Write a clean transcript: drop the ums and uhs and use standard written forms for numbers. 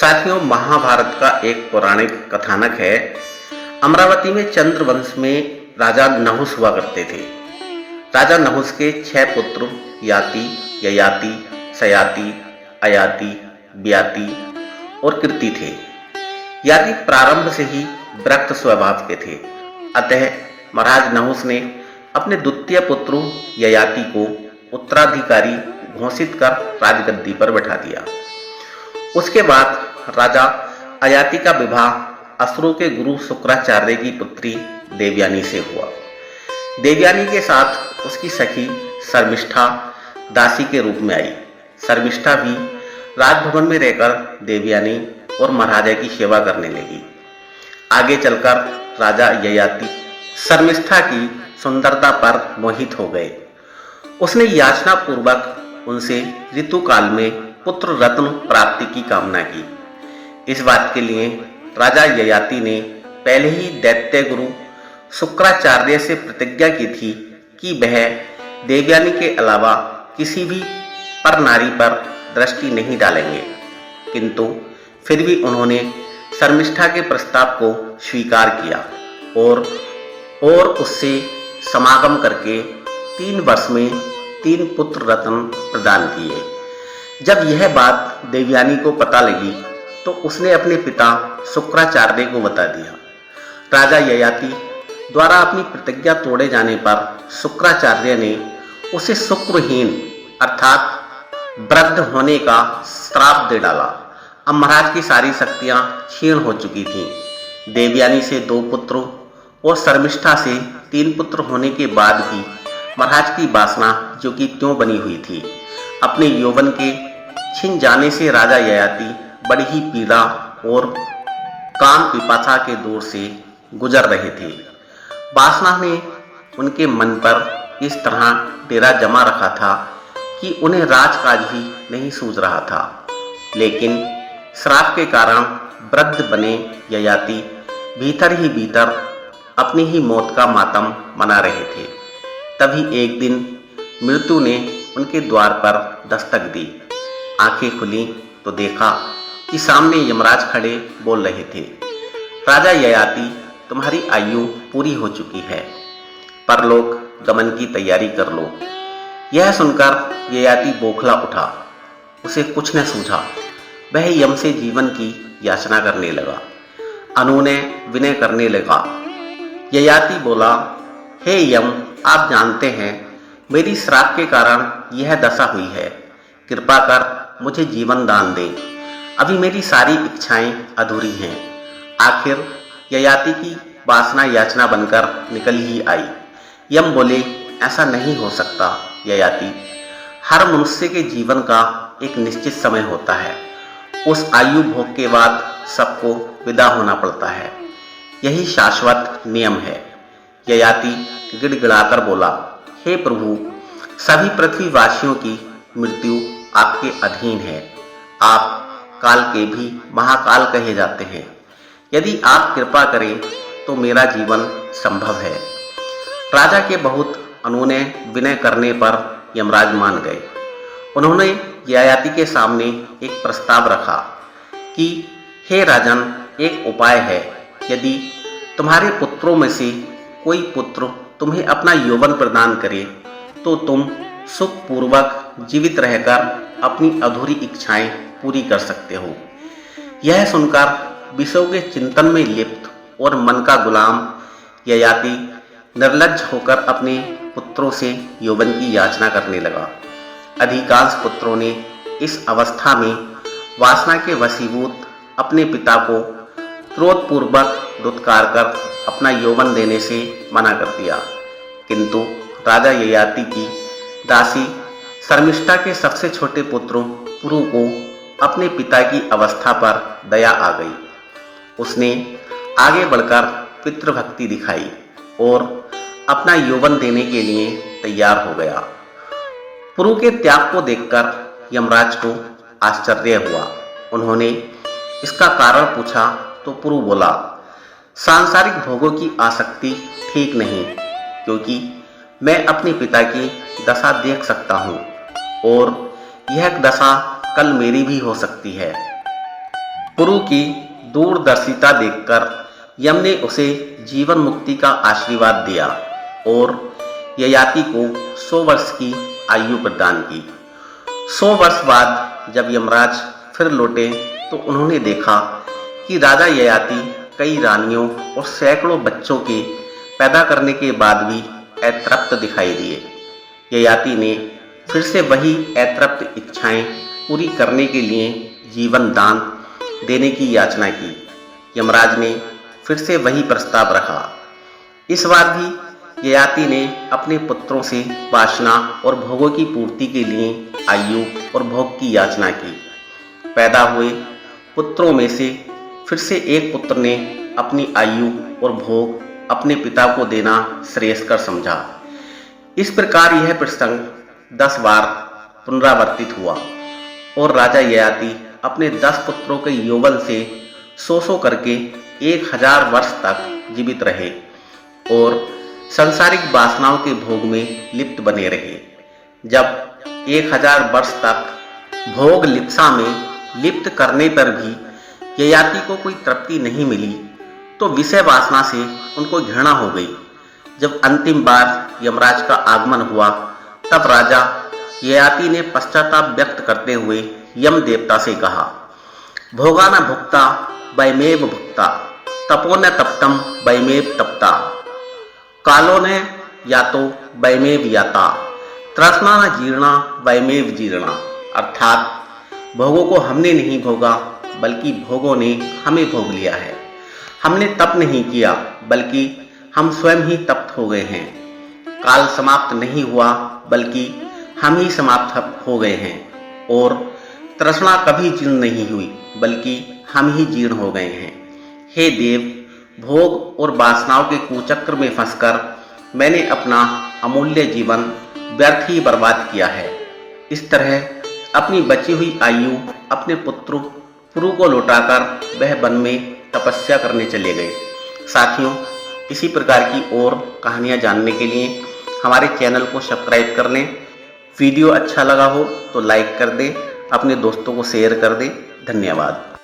साथियों, महाभारत का एक पौराणिक कथानक है। अमरावती में चंद्रवंश में राजा नहुस हुआ करते थे। राजा नहुस के 6 पुत्र याति, ययाति, सयाति, अयाति, ब्याति और कीर्ति थे। याति प्रारंभ से ही विरक्त स्वभाव के थे, अतः महाराज नहुस ने अपने द्वितीय पुत्र ययाति को उत्तराधिकारी घोषित कर राजगद्दी पर बैठा दिया। उसके बाद राजा अयाति का विवाह असुरों के गुरु शुक्राचार्य की पुत्री देवयानी से हुआ। देवयानी के साथ उसकी सखी शर्मिष्ठा दासी के रूप में आई। शर्मिष्ठा भी राजभवन में रहकर देवयानी और महाराजा की सेवा करने लगी। आगे चलकर राजा ययाति शर्मिष्ठा की सुंदरता पर मोहित हो गए। उसने याचना पूर्वक उनसे ऋतुकाल में पुत्र रत्न प्राप्ति की कामना की। इस बात के लिए राजा ययाति ने पहले ही दैत्य गुरु शुक्राचार्य से प्रतिज्ञा की थी कि वह देवयानी के अलावा किसी भी पर नारी पर दृष्टि नहीं डालेंगे, किंतु फिर भी उन्होंने शर्मिष्ठा के प्रस्ताव को स्वीकार किया और उससे समागम करके 3 वर्ष में 3 पुत्र रत्न प्रदान किए। जब यह बात देवयानी को पता लगी तो उसने अपने पिता शुक्राचार्य को बता दिया। राजा ययाति द्वारा अपनी प्रतिज्ञा तोड़े जाने पर शुक्राचार्य ने उसे शुक्रहीन अर्थात वृद्ध होने का श्राप दे डाला। अब महाराज की सारी शक्तियां क्षीण हो चुकी थीं। देवयानी से 2 पुत्र और शर्मिष्ठा से 3 पुत्र होने के बाद भी महाराज की वासना जो कि त्यों बनी हुई थी। अपने यौवन के छिन जाने से राजा ययाति बड़ी ही पीड़ा और काम पिपासा के दौर से गुजर रहे थे। वासना ने उनके मन पर इस तरह डेरा जमा रखा था कि उन्हें राजकाज ही नहीं सूझ रहा था। लेकिन श्राप के कारण वृद्ध बने ययाति भीतर ही भीतर अपनी ही मौत का मातम मना रहे थे। तभी एक दिन मृत्यु ने उनके द्वार पर दस्तक दी। आंखें खुली तो देखा कि सामने यमराज खड़े बोल रहे थे, राजा ययाति, तुम्हारी आयु पूरी हो चुकी है, परलोक गमन की तैयारी कर लो। यह सुनकर ययाति बौखला उठा। उसे कुछ न सूझा। वह यम से जीवन की याचना करने लगा, अनुनय विनय करने लगा। ययाति बोला, हे यम, आप जानते हैं मेरी श्राप के कारण यह दशा हुई है। कृपा कर मुझे जीवन दान दे। अभी मेरी सारी इच्छाएं अधूरी हैं। आखिर ययाति की वासना याचना बनकर निकल ही आई। यम बोले, ऐसा नहीं हो सकता ययाति। हर मनुष्य के जीवन का एक निश्चित समय होता है। उस आयु भोग के बाद सबको विदा होना पड़ता है। यही शाश्वत नियम है। ययाति गिड़गिड़ाकर बोला, हे प्रभु, सभी पृथ्वीवासियों की मृत्यु आपके अधीन है। आप काल के भी महाकाल कहे जाते हैं। यदि आप कृपा करें तो मेरा जीवन संभव है। राजा के बहुत अनुनय विनय करने पर यमराज मान गए। उन्होंने ययाति के सामने एक प्रस्ताव रखा कि हे राजन, एक उपाय है। यदि तुम्हारे पुत्रों में से कोई पुत्र तुम्हें अपना यौवन प्रदान करे तो तुम सुखपूर्वक जीवित रहकर अपनी अधूरी इच्छाएं पूरी कर सकते हो। यह सुनकर विषयों के चिंतन में लिप्त और मन का गुलाम ययाति निर्लज्ज होकर अपने पुत्रों से यौवन की याचना करने लगा। अधिकांश पुत्रों ने इस अवस्था में वासना के वशीभूत अपने पिता को क्रोधपूर्वक दुत्कार कर अपना यौवन देने से मना कर दिया, किंतु राजा ययाति की दासी शर्मिष्ठा के सबसे छोटे पुत्र पुरु को अपने पिता की अवस्था पर दया आ गई। उसने आगे बढ़कर पितृभक्ति दिखाई और अपना यौवन देने के लिए तैयार हो गया। पुरु के त्याग को देखकर यमराज को आश्चर्य हुआ। उन्होंने इसका कारण पूछा तो पुरु बोला, सांसारिक भोगों की आसक्ति ठीक नहीं, क्योंकि मैं अपने पिता की दशा देख सकता हूँ और यह दशा कल मेरी भी हो सकती है। पुरु की दूरदर्शिता देखकर यम ने उसे जीवन मुक्ति का आशीर्वाद दिया और ययाति को 100 वर्ष की आयु प्रदान की। 100 वर्ष बाद जब यमराज फिर लौटे तो उन्होंने देखा कि राजा ययाति कई रानियों और सैकड़ों बच्चों के पैदा करने के बाद भी अतृप्त दिखाई दिए। ययाति ने फिर से वही अतृप्त इच्छाएं पूरी करने के लिए जीवन दान देने की याचना की। यमराज ने फिर से वही प्रस्ताव रखा। इस बार भी ययाति ने अपने पुत्रों से वासना और भोगों की पूर्ति के लिए आयु और भोग की याचना की। पैदा हुए पुत्रों में से फिर से एक पुत्र ने अपनी आयु और भोग अपने पिता को देना श्रेयस्कर समझा। इस प्रकार यह प्रसंग 10 बार पुनरावर्तित हुआ और राजा ययाति अपने 10 पुत्रों के यौवन से 100 करके 1000 वर्ष तक जीवित रहे और सांसारिक वासनाओं के भोग में लिप्त बने रहे। जब 1000 वर्ष तक भोग लिप्सा में लिप्त करने पर भी ययाति को कोई तृप्ति नहीं मिली तो विषय वासना से उनको घृणा हो गई। जब अंतिम बार यमराज का आगमन हुआ तब राजा ययाति ने पश्चाताप व्यक्त करते हुए यम देवता से कहा, भोगा न भुक्ता वयमेव भुक्ता, तपो न तप्तम वयमेव तप्ता, कालो न यातो वयमेव याता, तृष्णा न जीर्णा वयमेव जीर्णा। अर्थात भोगों को हमने नहीं भोगा बल्कि भोगों ने हमें भोग लिया है। हमने तप नहीं किया बल्कि हम स्वयं ही तप्त हो गए हैं। काल समाप्त नहीं हुआ बल्कि हम ही समाप्त हो गए हैं और तृष्णा कभी जीर्ण नहीं हुई बल्कि हम ही जीर्ण हो गए हैं। हे देव, भोग और वासनाओं के कुचक्र में फंसकर मैंने अपना अमूल्य जीवन व्यर्थ ही बर्बाद किया है। इस तरह अपनी बची हुई आयु अपने पुत्र पुरु को लौटाकर वह वन में तपस्या करने चले गए। साथियों, इसी प्रकार की और कहानियाँ जानने के लिए हमारे चैनल को सब्सक्राइब कर लें। वीडियो अच्छा लगा हो तो लाइक कर दें, अपने दोस्तों को शेयर कर दें। धन्यवाद।